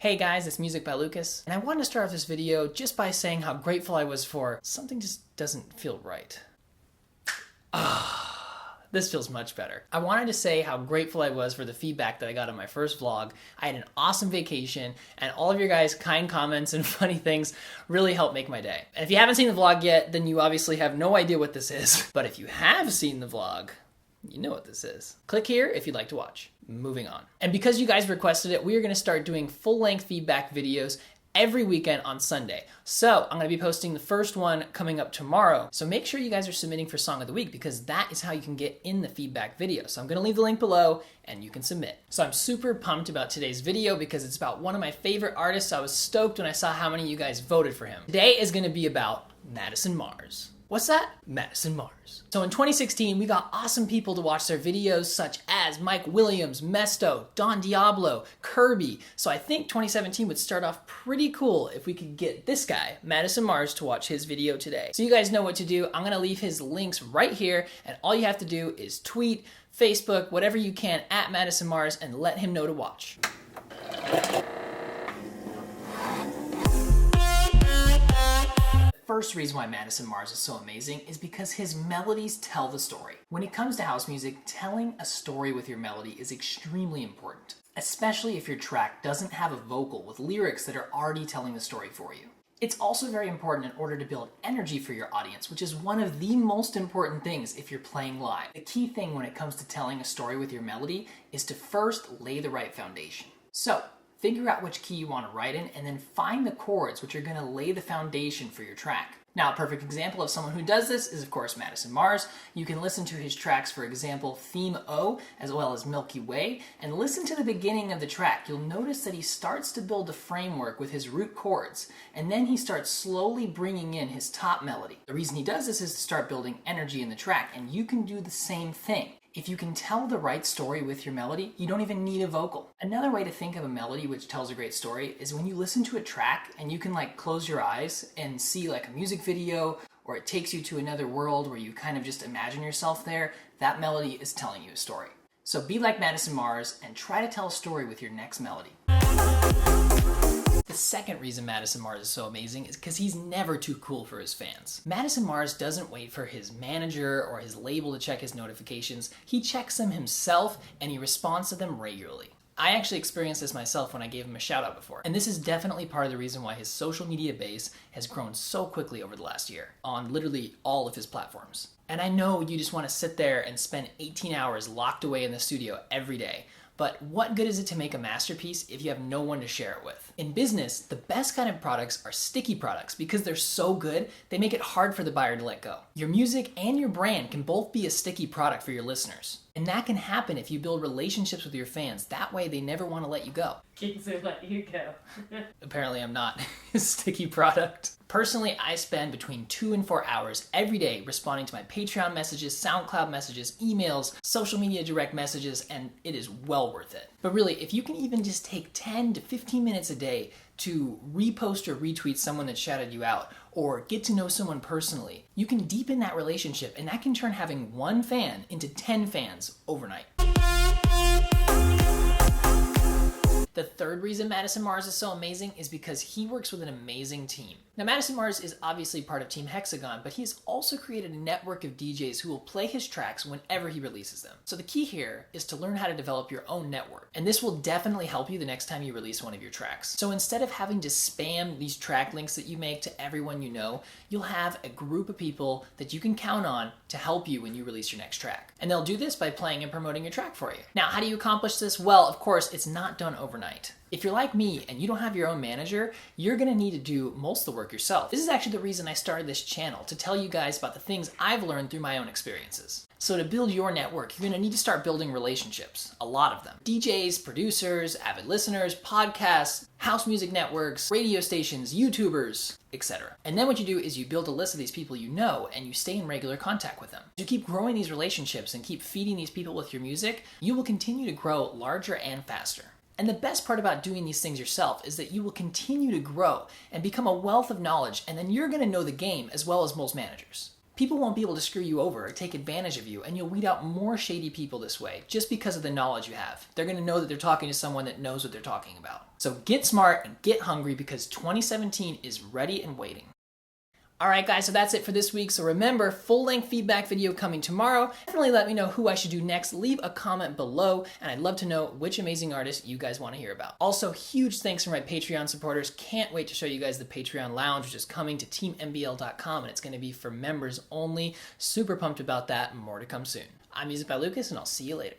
Hey guys, it's musicbyLukas, and I wanted to start off this video just by saying how grateful I was for something just doesn't feel right. This feels much better. I wanted to say how grateful I was for the feedback that I got on my first vlog. I had an awesome vacation, and all of your guys' kind comments and funny things really helped make my day. And if you haven't seen the vlog yet, then you obviously have no idea what this is. But if you have seen the vlog, you know what this is. Click here if you'd like to watch. Moving on. And because you guys requested it, we are going to start doing full-length feedback videos every weekend on Sunday. So I'm going to be posting the first one coming up tomorrow. So make sure you guys are submitting for Song of the Week because that is how you can get in the feedback video. So I'm going to leave the link below and you can submit. So I'm super pumped about today's video because it's about one of my favorite artists. I was stoked when I saw how many of you guys voted for him. Today is going to be about Madison Mars. What's that? Madison Mars. So in 2016, we got awesome people to watch their videos such as Mike Williams, Mesto, Don Diablo, Kirby. So I think 2017 would start off pretty cool if we could get this guy, Madison Mars, to watch his video today. So you guys know what to do. I'm gonna leave his links right here, and all you have to do is tweet, Facebook, whatever you can at Madison Mars and let him know to watch. First reason why Madison Mars is so amazing is because his melodies tell the story. When it comes to house music, telling a story with your melody is extremely important, especially if your track doesn't have a vocal with lyrics that are already telling the story for you. It's also very important in order to build energy for your audience, which is one of the most important things if you're playing live. The key thing when it comes to telling a story with your melody is to first lay the right foundation. So, figure out which key you want to write in and then find the chords which are going to lay the foundation for your track. Now, a perfect example of someone who does this is, of course, Madison Mars. You can listen to his tracks, for example, Theme O, as well as Milky Way, and listen to the beginning of the track. You'll notice that he starts to build a framework with his root chords, and then he starts slowly bringing in his top melody. The reason he does this is to start building energy in the track, and you can do the same thing. If you can tell the right story with your melody, you don't even need a vocal. Another way to think of a melody which tells a great story is when you listen to a track and you can close your eyes and see a music video, or it takes you to another world where you kind of just imagine yourself there. That melody is telling you a story. So be like Madison Mars and try to tell a story with your next melody. The second reason Madison Mars is so amazing is because he's never too cool for his fans. Madison Mars doesn't wait for his manager or his label to check his notifications. He checks them himself and he responds to them regularly. I actually experienced this myself when I gave him a shout out before. And this is definitely part of the reason why his social media base has grown so quickly over the last year on literally all of his platforms. And I know you just want to sit there and spend 18 hours locked away in the studio every day. But what good is it to make a masterpiece if you have no one to share it with? In business, the best kind of products are sticky products because they're so good, they make it hard for the buyer to let go. Your music and your brand can both be a sticky product for your listeners. And that can happen if you build relationships with your fans. That way they never want to let you go. Kids will let you go. Apparently I'm not a sticky product. Personally, I spend between 2 and 4 hours every day responding to my Patreon messages, SoundCloud messages, emails, social media direct messages, and it is well worth it. But really, if you can even just take 10 to 15 minutes a day to repost or retweet someone that shouted you out, or get to know someone personally, you can deepen that relationship, and that can turn having one fan into 10 fans overnight. The third reason Madison Mars is so amazing is because he works with an amazing team. Now, Madison Mars is obviously part of Team Hexagon, but he's also created a network of DJs who will play his tracks whenever he releases them. So the key here is to learn how to develop your own network. And this will definitely help you the next time you release one of your tracks. So instead of having to spam these track links that you make to everyone you know, you'll have a group of people that you can count on to help you when you release your next track. And they'll do this by playing and promoting your track for you. Now, how do you accomplish this? Well, of course, it's not done overnight. If you're like me and you don't have your own manager, you're gonna need to do most of the work yourself. This is actually the reason I started this channel, to tell you guys about the things I've learned through my own experiences. So to build your network, you're gonna need to start building relationships, a lot of them. DJs, producers, avid listeners, podcasts, house music networks, radio stations, YouTubers, etc. And then what you do is you build a list of these people you know and you stay in regular contact with them. As you keep growing these relationships and keep feeding these people with your music, you will continue to grow larger and faster. And the best part about doing these things yourself is that you will continue to grow and become a wealth of knowledge, and then you're going to know the game as well as most managers. People won't be able to screw you over or take advantage of you, and you'll weed out more shady people this way just because of the knowledge you have. They're going to know that they're talking to someone that knows what they're talking about. So get smart and get hungry because 2017 is ready and waiting. Alright guys, so that's it for this week. So remember, full-length feedback video coming tomorrow. Definitely let me know who I should do next. Leave a comment below, and I'd love to know which amazing artist you guys want to hear about. Also, huge thanks for my Patreon supporters. Can't wait to show you guys the Patreon Lounge, which is coming to teammbl.com, and it's going to be for members only. Super pumped about that. More to come soon. I'm musicbyLukas, and I'll see you later.